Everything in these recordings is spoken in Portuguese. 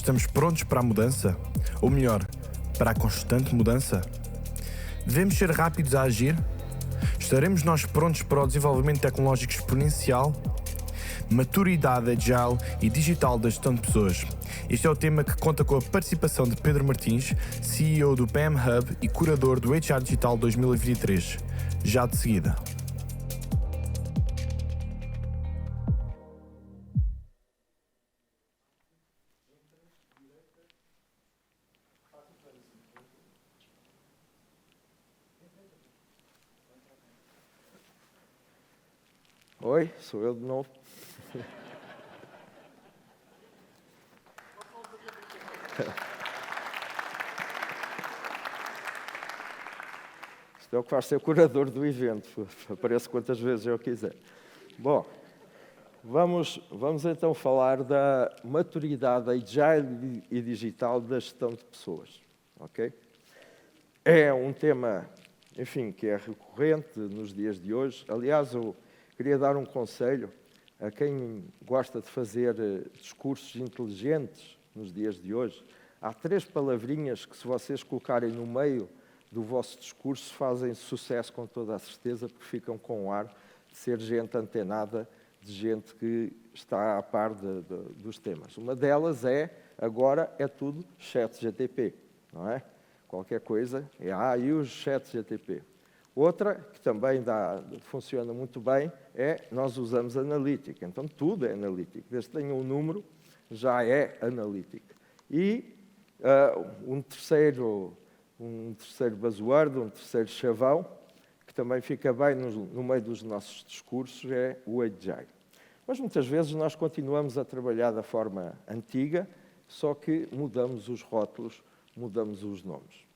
Estamos prontos para a mudança? Ou melhor, para a constante mudança? Devemos ser rápidos a agir? Estaremos nós prontos para o desenvolvimento tecnológico exponencial? Maturidade agile e digital da gestão de pessoas. Este é o tema que conta com a participação de Pedro Martins, CEO do PM Hub e curador do HR Digital 2023. Já de seguida. Oi, sou eu de novo. Isto é o que faz ser o curador do evento. Apareço quantas vezes eu quiser. Bom, vamos então falar da maturidade agile e digital da gestão de pessoas. Ok? É um tema, enfim, que é recorrente nos dias de hoje. Aliás, eu queria dar um conselho a quem gosta de fazer discursos inteligentes nos dias de hoje. Há 3 palavrinhas que, se vocês colocarem no meio do vosso discurso, fazem sucesso com toda a certeza, porque ficam com o ar de ser gente antenada, de gente que está a par dos temas. Uma delas é, agora é tudo ChatGPT, não é? Qualquer coisa é, e os ChatGPT. Outra, que também funciona muito bem, é nós usamos analítica. Então, tudo é analítico. Desde que tenha um número, já é analítico. E um terceiro buzzword, um terceiro chavão, que também fica bem no meio dos nossos discursos, é o agile. Mas muitas vezes nós continuamos a trabalhar da forma antiga, só que mudamos os rótulos, mudamos os nomes.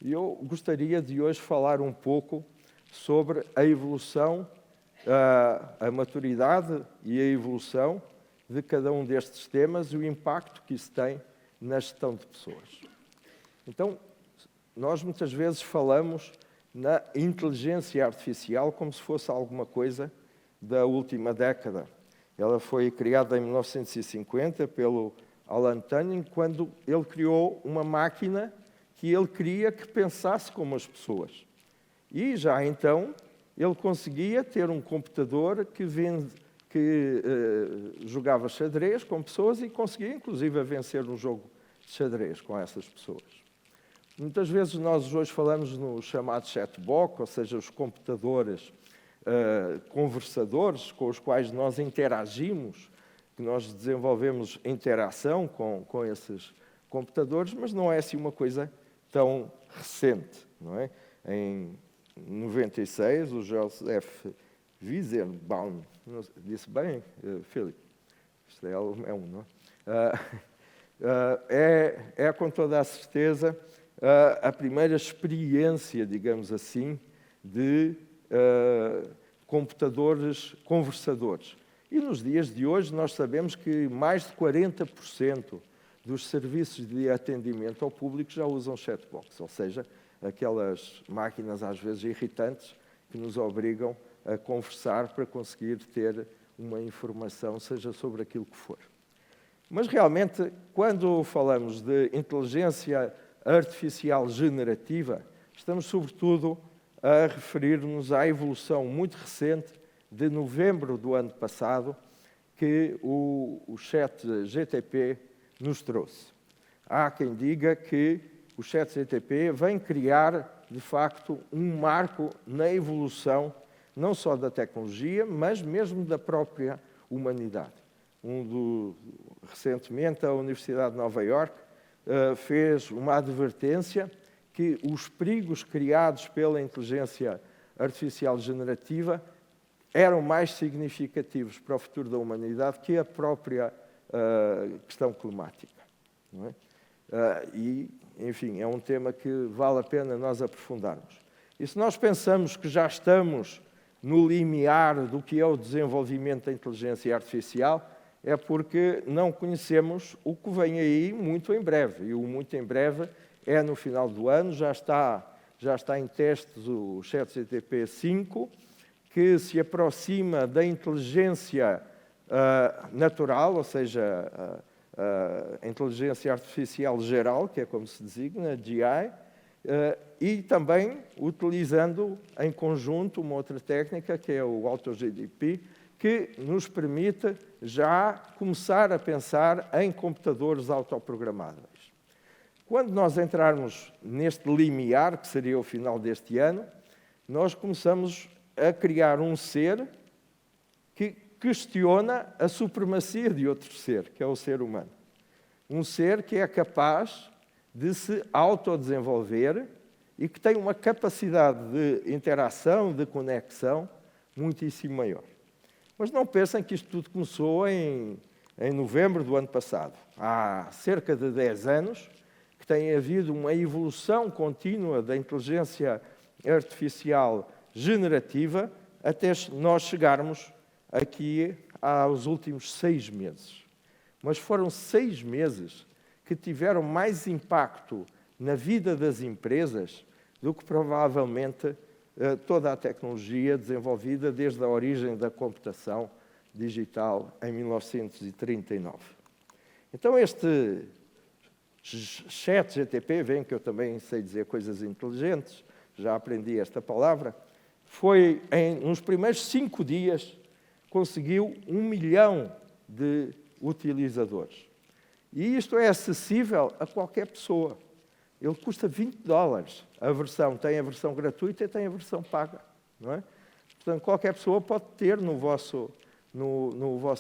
E eu gostaria de hoje falar um pouco sobre a evolução, a maturidade e a evolução de cada um destes temas e o impacto que isso tem na gestão de pessoas. Então, nós muitas vezes falamos na inteligência artificial como se fosse alguma coisa da última década. Ela foi criada em 1950 pelo Alan Turing, quando ele criou uma máquina que ele queria que pensasse como as pessoas. E já então ele conseguia ter um computador que jogava xadrez com pessoas e conseguia inclusive vencer um jogo de xadrez com essas pessoas. Muitas vezes nós hoje falamos no chamado chatbot, ou seja, os computadores conversadores com os quais nós interagimos, que nós desenvolvemos interação com esses computadores, mas não é assim uma coisa tão recente, não é? Em 96, o Joseph Weizenbaum, disse bem, Filipe? Isto é um, não é? É com toda a certeza a primeira experiência, digamos assim, de computadores conversadores. E nos dias de hoje nós sabemos que mais de 40% dos serviços de atendimento ao público já usam chatbots, ou seja, aquelas máquinas às vezes irritantes que nos obrigam a conversar para conseguir ter uma informação, seja sobre aquilo que for. Mas realmente, quando falamos de inteligência artificial generativa, estamos sobretudo a referir-nos à evolução muito recente de novembro do ano passado que o ChatGPT nos trouxe. Há quem diga que o ChatGPT vem criar, de facto, um marco na evolução, não só da tecnologia, mas mesmo da própria humanidade. Recentemente, a Universidade de Nova Iorque fez uma advertência que os perigos criados pela inteligência artificial generativa eram mais significativos para o futuro da humanidade que a própria questão climática. Não é? E, enfim, é um tema que vale a pena nós aprofundarmos. E se nós pensamos que já estamos no limiar do que é o desenvolvimento da inteligência artificial, é porque não conhecemos o que vem aí muito em breve. E o muito em breve é no final do ano, já está em testes o ChatGPT 5, que se aproxima da inteligência natural, ou seja, a Inteligência Artificial Geral, que é como se designa, GI, e também utilizando em conjunto uma outra técnica, que é o AutoGDP, que nos permite já começar a pensar em computadores autoprogramáveis. Quando nós entrarmos neste limiar, que seria o final deste ano, nós começamos a criar um ser que questiona a supremacia de outro ser, que é o ser humano. Um ser que é capaz de se autodesenvolver e que tem uma capacidade de interação, de conexão, muitíssimo maior. Mas não pensem que isto tudo começou em novembro do ano passado. Há cerca de 10 anos que tem havido uma evolução contínua da inteligência artificial generativa até nós chegarmos aqui aos últimos 6 meses. Mas foram 6 meses que tiveram mais impacto na vida das empresas do que provavelmente toda a tecnologia desenvolvida desde a origem da computação digital em 1939. Então este ChatGPT, veem que eu também sei dizer coisas inteligentes, já aprendi esta palavra, nos primeiros 5 dias conseguiu 1 milhão de utilizadores. E isto é acessível a qualquer pessoa. Ele custa $20. Tem a versão gratuita e tem a versão paga. Não é? Portanto, qualquer pessoa pode ter no vosso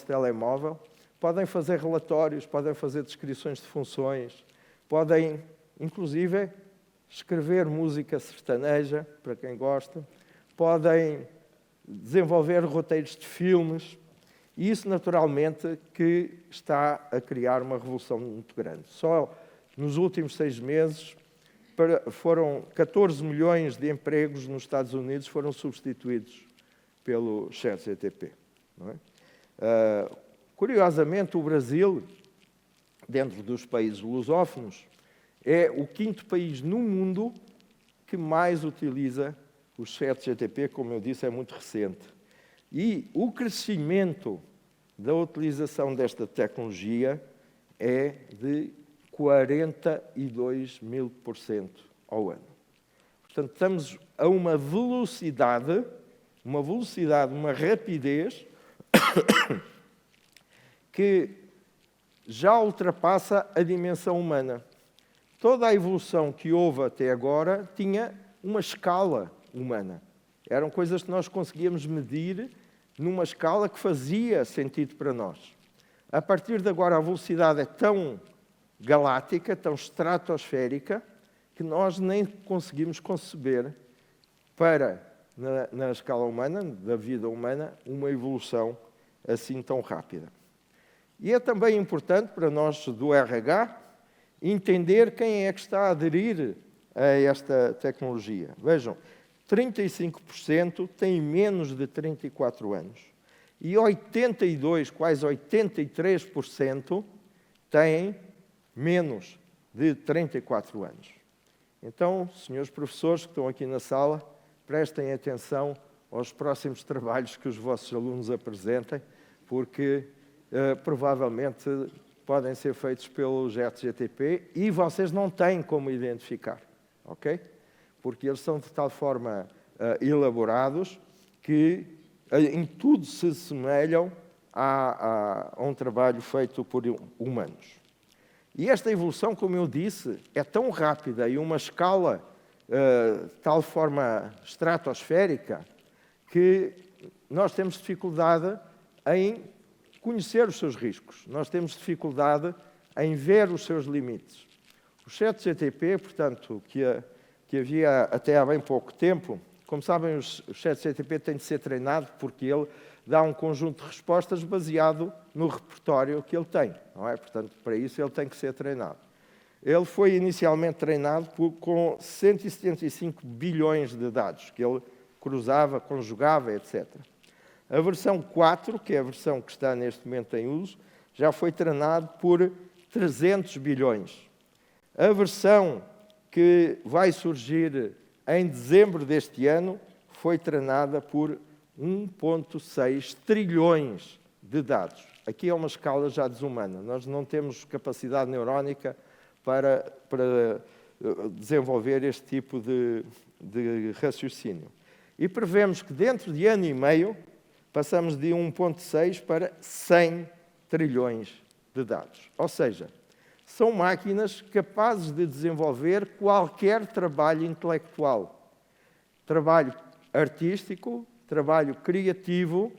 telemóvel, podem fazer relatórios, podem fazer descrições de funções, podem, inclusive, escrever música sertaneja, para quem gosta, podem desenvolver roteiros de filmes, e isso, naturalmente, que está a criar uma revolução muito grande. Só nos últimos 6 meses, foram 14 milhões de empregos nos Estados Unidos foram substituídos pelo ChatGPT. Não é? Curiosamente, o Brasil, dentro dos países lusófonos, é o 5º país no mundo que mais utiliza o ChatGPT, como eu disse, é muito recente. E o crescimento da utilização desta tecnologia é de 42.000% ao ano. Portanto, estamos a uma velocidade, uma rapidez que já ultrapassa a dimensão humana. Toda a evolução que houve até agora tinha uma escala humana. Eram coisas que nós conseguíamos medir numa escala que fazia sentido para nós. A partir de agora, a velocidade é tão galáctica, tão estratosférica, que nós nem conseguimos conceber na escala humana, da vida humana, uma evolução assim tão rápida. E é também importante para nós do RH entender quem é que está a aderir a esta tecnologia. Vejam, 35% têm menos de 34 anos e 82%, quase 83% têm menos de 34 anos. Então, senhores professores que estão aqui na sala, prestem atenção aos próximos trabalhos que os vossos alunos apresentem, porque provavelmente podem ser feitos pelo ChatGPT e vocês não têm como identificar, ok? Porque eles são de tal forma elaborados que em tudo se assemelham a um trabalho feito por humanos. E esta evolução, como eu disse, é tão rápida e uma escala de tal forma estratosférica que nós temos dificuldade em conhecer os seus riscos. Nós temos dificuldade em ver os seus limites. O ChatGPT, portanto, que havia até há bem pouco tempo, como sabem, o ChatGPT tem de ser treinado porque ele dá um conjunto de respostas baseado no repertório que ele tem, não é? Portanto, para isso ele tem que ser treinado. Ele foi inicialmente treinado com 175 bilhões de dados, que ele cruzava, conjugava, etc. A versão 4, que é a versão que está neste momento em uso, já foi treinado por 300 bilhões. A versão que vai surgir em dezembro deste ano foi treinada por 1,6 trilhões de dados. Aqui é uma escala já desumana. Nós não temos capacidade neurónica para desenvolver este tipo de raciocínio. E prevemos que dentro de ano e meio passamos de 1,6 para 100 trilhões de dados. Ou seja, são máquinas capazes de desenvolver qualquer trabalho intelectual. Trabalho artístico, trabalho criativo,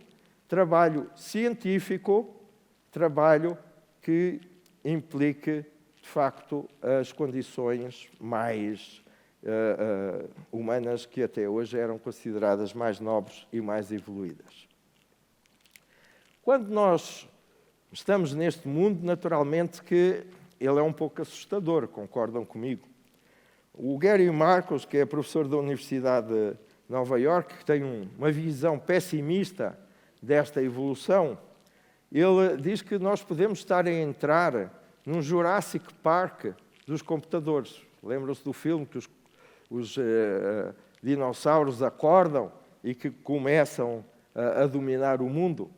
trabalho científico, trabalho que implique, de facto, as condições mais humanas que até hoje eram consideradas mais nobres e mais evoluídas. Quando nós estamos neste mundo, naturalmente que ele é um pouco assustador, concordam comigo? O Gary Marcus, que é professor da Universidade de Nova Iorque, que tem uma visão pessimista desta evolução, ele diz que nós podemos estar a entrar num Jurassic Park dos computadores. Lembram-se do filme que os dinossauros acordam e que começam a dominar o mundo?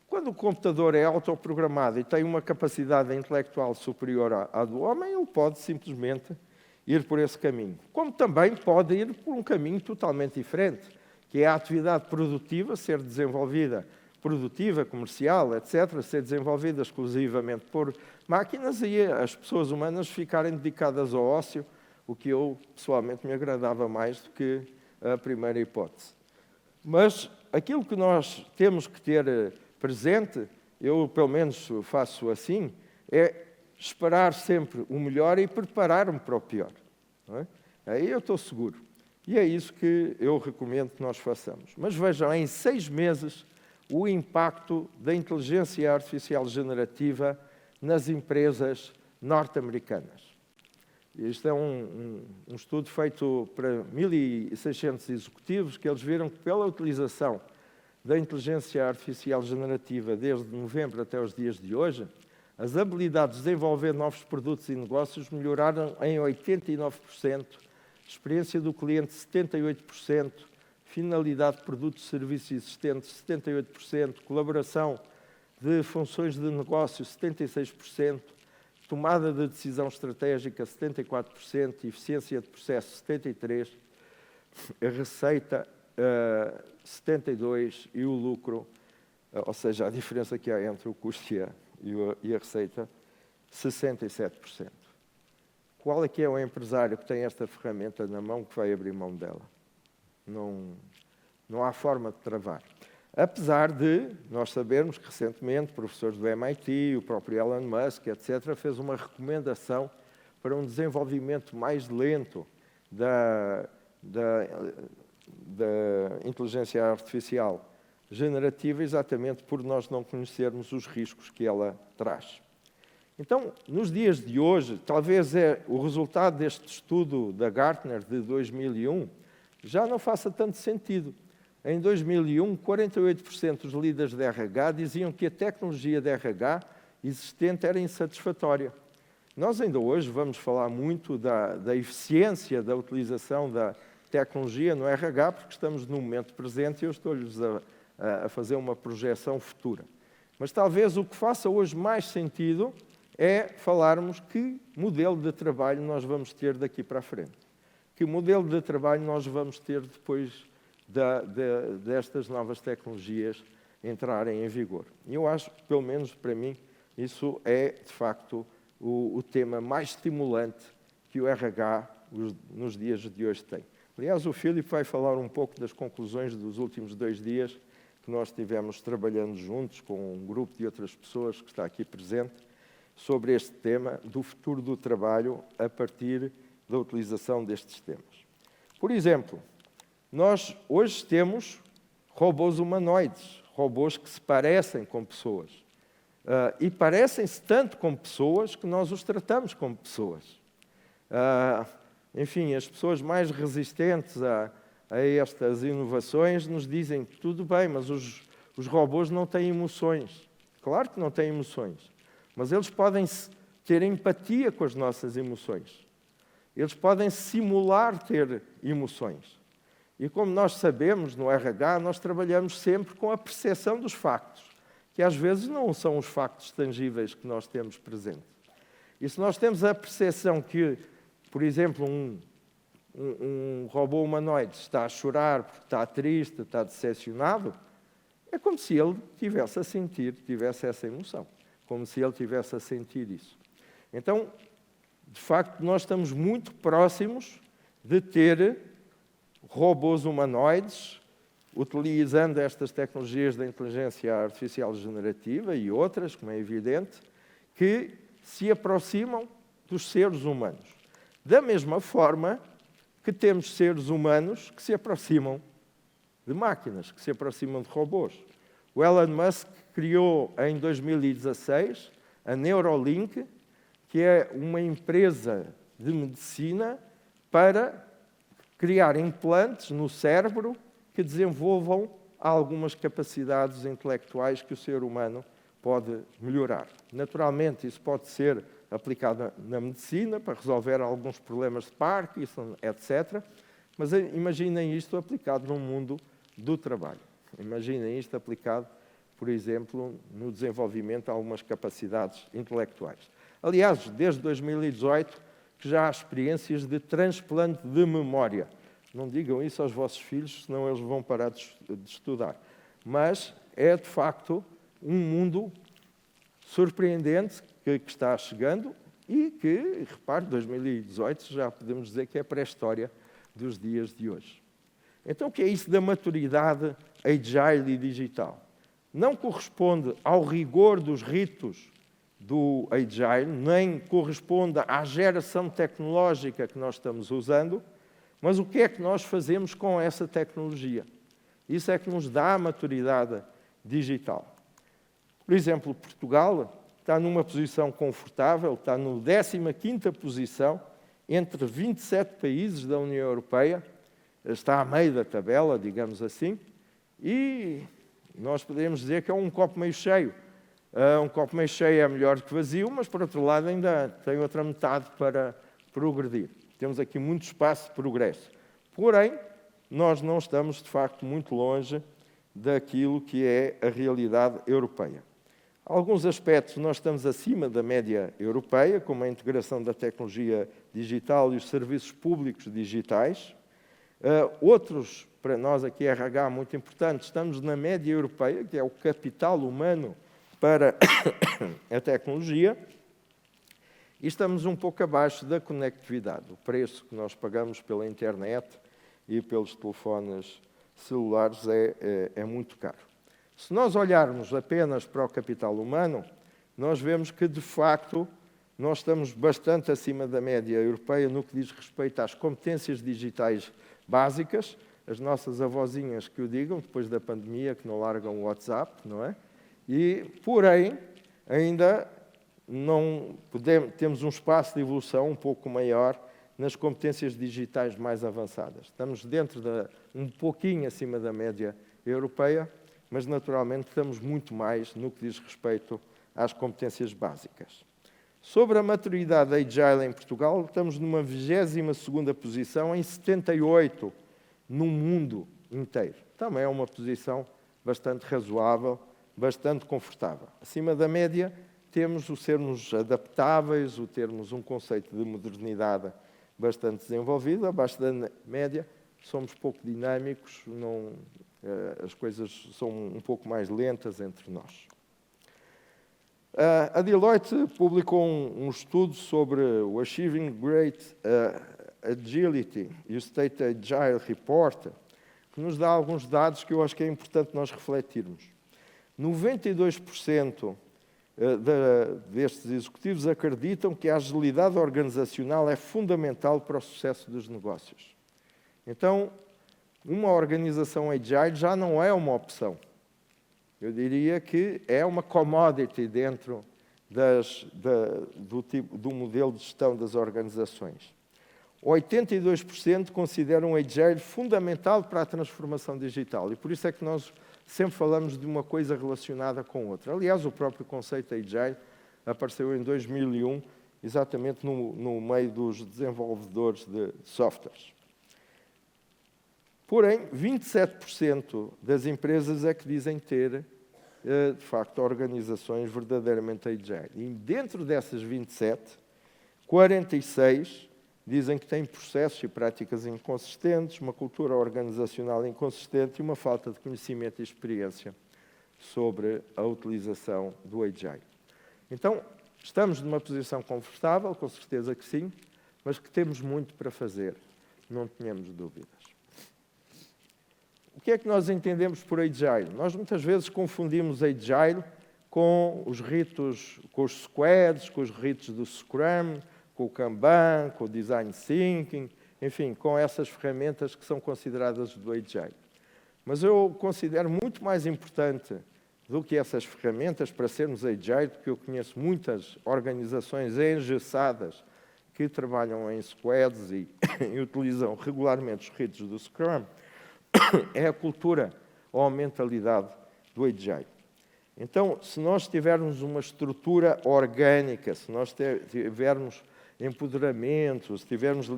Quando o computador é autoprogramado e tem uma capacidade intelectual superior à do homem, ele pode simplesmente ir por esse caminho. Como também pode ir por um caminho totalmente diferente, que é a atividade produtiva ser desenvolvida, produtiva, comercial, etc., ser desenvolvida exclusivamente por máquinas e as pessoas humanas ficarem dedicadas ao ócio, o que eu, pessoalmente, me agradava mais do que a primeira hipótese. Mas aquilo que nós temos que ter presente, eu pelo menos faço assim, é esperar sempre o melhor e preparar-me para o pior. Não é? Aí eu estou seguro. E é isso que eu recomendo que nós façamos. Mas vejam, em 6 meses, o impacto da inteligência artificial generativa nas empresas norte-americanas. Isto é um estudo feito para 1.600 executivos, que eles viram que pela utilização da inteligência artificial generativa desde novembro até os dias de hoje, as habilidades de desenvolver novos produtos e negócios melhoraram em 89%, experiência do cliente 78%, finalidade de produtos e serviços existentes 78%, colaboração de funções de negócio 76%, tomada de decisão estratégica 74%, eficiência de processo 73%, a receita 72% e o lucro, ou seja, a diferença que há entre o custo e a receita, 67%. Qual é que é o empresário que tem esta ferramenta na mão que vai abrir mão dela? Não há forma de travar. Apesar de nós sabermos que recentemente professores do MIT, o próprio Elon Musk, etc., fez uma recomendação para um desenvolvimento mais lento da inteligência artificial generativa, exatamente por nós não conhecermos os riscos que ela traz. Então, nos dias de hoje, talvez o resultado deste estudo da Gartner de 2001 já não faça tanto sentido. Em 2001, 48% dos líderes de RH diziam que a tecnologia de RH existente era insatisfatória. Nós ainda hoje vamos falar muito da eficiência da utilização da tecnologia no RH, porque estamos no momento presente e eu estou-lhes a fazer uma projeção futura. Mas talvez o que faça hoje mais sentido é falarmos que modelo de trabalho nós vamos ter daqui para a frente. Que modelo de trabalho nós vamos ter depois destas novas tecnologias entrarem em vigor. E eu acho, pelo menos para mim, isso é, de facto, o tema mais estimulante que o RH nos dias de hoje tem. Aliás, o Filipe vai falar um pouco das conclusões dos últimos 2 dias que nós estivemos trabalhando juntos com um grupo de outras pessoas que está aqui presente sobre este tema do futuro do trabalho a partir da utilização destes temas. Por exemplo, nós hoje temos robôs humanoides, robôs que se parecem com pessoas. E parecem-se tanto com pessoas que nós os tratamos como pessoas. Enfim, as pessoas mais resistentes a estas inovações nos dizem tudo bem, mas os robôs não têm emoções. Claro que não têm emoções, mas eles podem ter empatia com as nossas emoções. Eles podem simular ter emoções. E como nós sabemos, no RH, nós trabalhamos sempre com a percepção dos factos. que às vezes não são os factos tangíveis que nós temos presente. E se nós temos a percepção que, por exemplo, um robô humanoide está a chorar porque está triste, está decepcionado, é como se ele tivesse a sentir, tivesse essa emoção, como se ele tivesse a sentir isso. Então, de facto, nós estamos muito próximos de ter robôs humanoides, utilizando estas tecnologias da inteligência artificial generativa e outras, como é evidente, que se aproximam dos seres humanos. Da mesma forma que temos seres humanos que se aproximam de máquinas, que se aproximam de robôs. O Elon Musk criou em 2016 a Neuralink, que é uma empresa de medicina para criar implantes no cérebro que desenvolvam algumas capacidades intelectuais que o ser humano pode melhorar. Naturalmente, isso pode ser aplicado na medicina para resolver alguns problemas de Parkinson, etc. Mas imaginem isto aplicado no mundo do trabalho. Imaginem isto aplicado, por exemplo, no desenvolvimento de algumas capacidades intelectuais. Aliás, desde 2018, que já há experiências de transplante de memória. Não digam isso aos vossos filhos, senão eles vão parar de estudar. Mas é, de facto, um mundo surpreendente que está chegando e que, repare, 2018 já podemos dizer que é pré-história dos dias de hoje. Então, o que é isso da maturidade agile e digital? Não corresponde ao rigor dos ritos do agile, nem corresponde à geração tecnológica que nós estamos usando, mas o que é que nós fazemos com essa tecnologia? Isso é que nos dá a maturidade digital. Por exemplo, Portugal está numa posição confortável, está na 15ª posição entre 27 países da União Europeia, está a meio da tabela, digamos assim, e nós podemos dizer que é um copo meio cheio. Um copo meio cheio é melhor que vazio, mas, por outro lado, ainda tem outra metade para progredir. Temos aqui muito espaço de progresso. Porém, nós não estamos, de facto, muito longe daquilo que é a realidade europeia. Alguns aspectos nós estamos acima da média europeia, como a integração da tecnologia digital e os serviços públicos digitais. Outros, para nós aqui, RH, muito importantes, estamos na média europeia, que é o capital humano para a tecnologia, e estamos um pouco abaixo da conectividade. O preço que nós pagamos pela internet e pelos telefones celulares é muito caro. Se nós olharmos apenas para o capital humano, nós vemos que, de facto, nós estamos bastante acima da média europeia no que diz respeito às competências digitais básicas. As nossas avózinhas que o digam, depois da pandemia, que não largam o WhatsApp, não é? E, porém, ainda não temos um espaço de evolução um pouco maior nas competências digitais mais avançadas. Estamos um pouquinho acima da média europeia, mas naturalmente estamos muito mais no que diz respeito às competências básicas. Sobre a maturidade agile em Portugal, estamos numa 22ª posição em 78 no mundo inteiro. Também é uma posição bastante razoável, bastante confortável. Acima da média, temos o sermos adaptáveis, o termos um conceito de modernidade bastante desenvolvido. Abaixo da média, somos pouco dinâmicos, as coisas são um pouco mais lentas entre nós. A Deloitte publicou um estudo sobre o Achieving Great Agility e o State Agile Report, que nos dá alguns dados que eu acho que é importante nós refletirmos. 92% destes executivos acreditam que a agilidade organizacional é fundamental para o sucesso dos negócios. Então, uma organização agile já não é uma opção. Eu diria que é uma commodity dentro do modelo de gestão das organizações. 82% consideram o agile fundamental para a transformação digital, e por isso é que nós sempre falamos de uma coisa relacionada com outra. Aliás, o próprio conceito agile apareceu em 2001, exatamente no meio dos desenvolvedores de softwares. Porém, 27% das empresas é que dizem ter de facto, organizações verdadeiramente agile. E dentro dessas 27, 46 dizem que têm processos e práticas inconsistentes, uma cultura organizacional inconsistente e uma falta de conhecimento e experiência sobre a utilização do agile. Então, estamos numa posição confortável, com certeza que sim, mas que temos muito para fazer, não tenhamos dúvidas. O que é que nós entendemos por agile? Nós muitas vezes confundimos agile com os ritos, com os squads, com os ritos do Scrum, com o Kanban, com o Design Thinking, enfim, com essas ferramentas que são consideradas do agile. Mas eu considero muito mais importante do que essas ferramentas para sermos agile, porque eu conheço muitas organizações engessadas que trabalham em squads e utilizam regularmente os ritos do Scrum, é a cultura ou a mentalidade do agile. Então, se nós tivermos uma estrutura orgânica, se nós tivermos empoderamento, se tivermos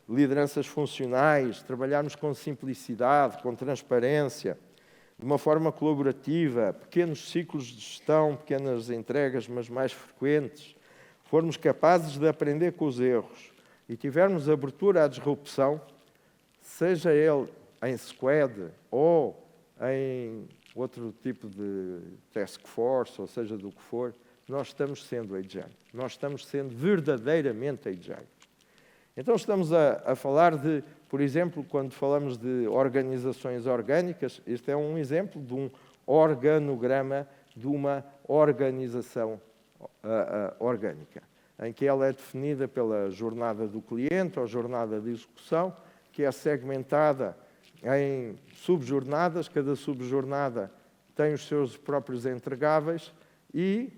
lideranças funcionais, trabalharmos com simplicidade, com transparência, de uma forma colaborativa, pequenos ciclos de gestão, pequenas entregas, mas mais frequentes, formos capazes de aprender com os erros e tivermos abertura à disrupção, seja ele em squad ou em outro tipo de task force, ou seja, do que for, nós estamos sendo agile. Nós estamos sendo verdadeiramente agile. Então estamos a falar de, por exemplo, quando falamos de organizações orgânicas, este é um exemplo de um organograma de uma organização orgânica, em que ela é definida pela jornada do cliente ou jornada de execução, que é segmentada em subjornadas, cada subjornada tem os seus próprios entregáveis e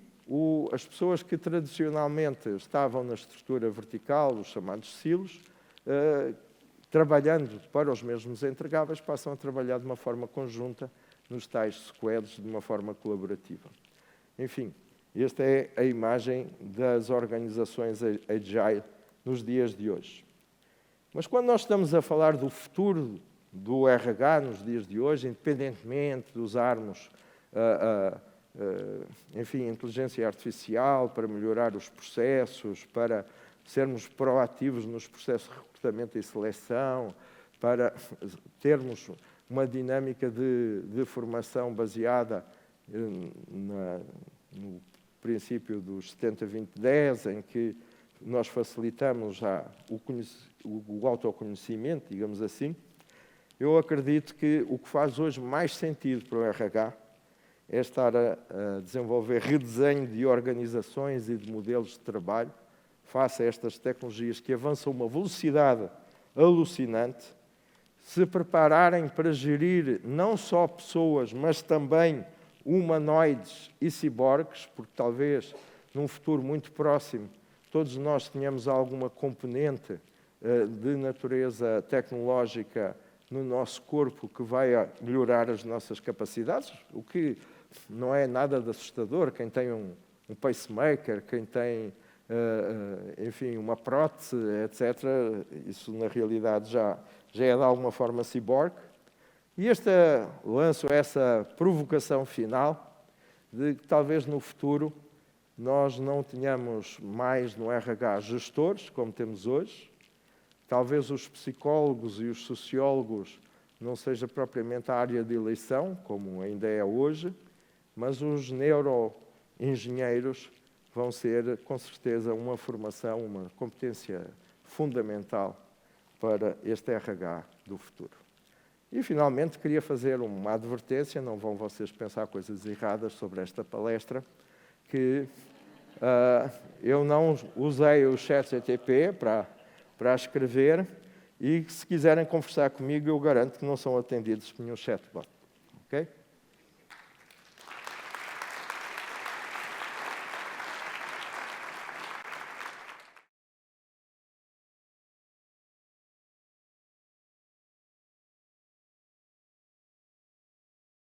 as pessoas que tradicionalmente estavam na estrutura vertical, os chamados silos, trabalhando para os mesmos entregáveis, passam a trabalhar de uma forma conjunta nos tais squads, de uma forma colaborativa. Enfim, esta é a imagem das organizações agile nos dias de hoje. Mas quando nós estamos a falar do futuro do RH nos dias de hoje, independentemente de usarmos enfim, inteligência artificial para melhorar os processos, para sermos proativos nos processos de recrutamento e seleção, para termos uma dinâmica de formação baseada no princípio dos 70-20-10, em que nós facilitamos já o autoconhecimento, digamos assim. Eu acredito que o que faz hoje mais sentido para o RH é estar a desenvolver redesenho de organizações e de modelos de trabalho face a estas tecnologias que avançam a uma velocidade alucinante, se prepararem para gerir não só pessoas, mas também humanoides e ciborgues, porque talvez num futuro muito próximo todos nós tenhamos alguma componente de natureza tecnológica no nosso corpo que vai melhorar as nossas capacidades, o que não é nada de assustador. Quem tem um pacemaker, quem tem, enfim, uma prótese, etc., isso na realidade já é de alguma forma ciborgue. E lanço essa provocação final de que talvez no futuro nós não tenhamos mais no RH gestores, como temos hoje. Talvez os psicólogos e os sociólogos não seja propriamente a área de eleição, como ainda é hoje, mas os neuroengenheiros vão ser, com certeza, uma formação, uma competência fundamental para este RH do futuro. E, finalmente, queria fazer uma advertência, não vão vocês pensar coisas erradas sobre esta palestra, que eu não usei o ChatGPT para escrever e que, se quiserem conversar comigo, eu garanto que não são atendidos por nenhum chatbot. Ok?